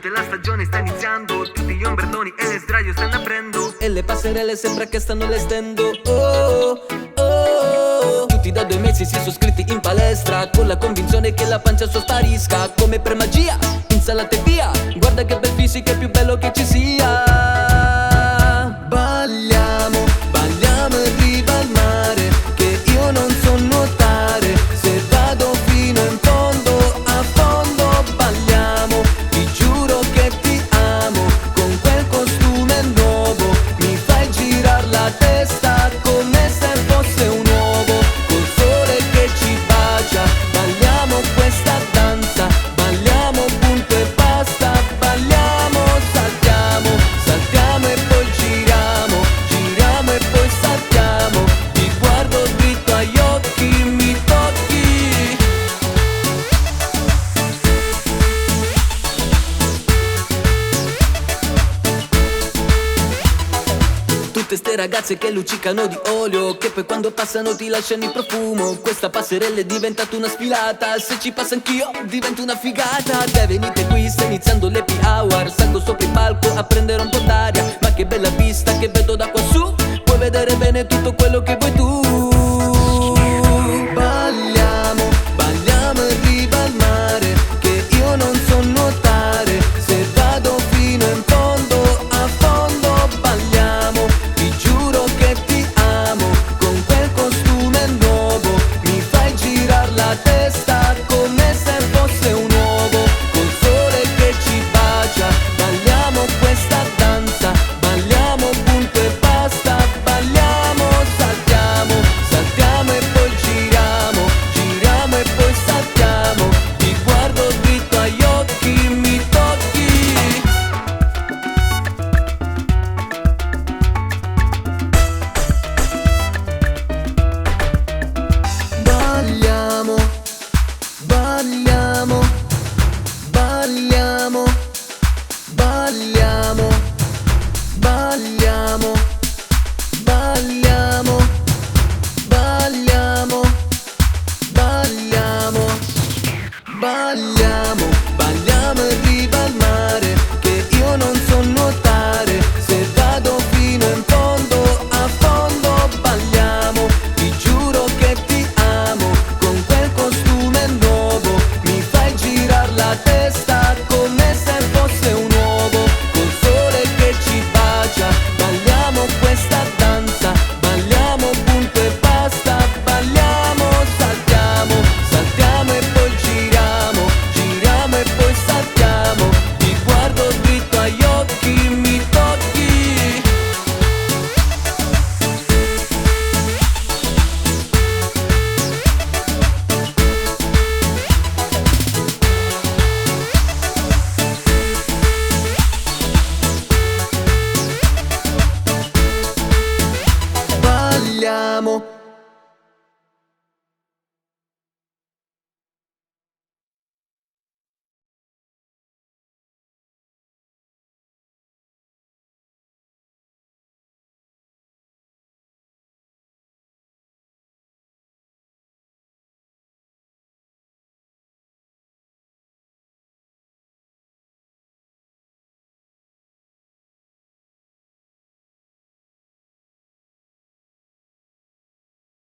punto e la stagione sta iniziando. Tutti gli ombrelloni e le sdraio stanno aprendo e le passerelle sembra che stanno allestendo. Oh, oh. Tutti da 2 mesi si sono iscritti in palestra con la convinzione che la pancia sua sparisca. Come per magia, insalate via. Guarda che bel fisico, è più bello che ci sia. Balliamo, balliamo in riva al mare, che io non so nuotare. Se vado fino in fondo, a fondo balliamo. Ti giuro che ti amo, con quel costume nuovo mi fai girar la testa come se fosse un uovo. Col sole che ci bacia, balliamo questa danza. Balliamo punto e basta, balliamo, saltiamo, saltiamo e poi giriamo, giriamo e poi saltiamo. Ti guardo dritto agli occhi, mi tocchi. Tutte ste ragazze che luccicano di olio, che poi quando passano ti lasciano il profumo. Questa passerella è diventata una sfilata, se ci passo anch'io divento una figata. Dai, venite qui, sta iniziando l'happy hour. Salgo sopra il palco a prendere un po' d'aria, ma che bella vista che vedo da quassù. Puoi vedere bene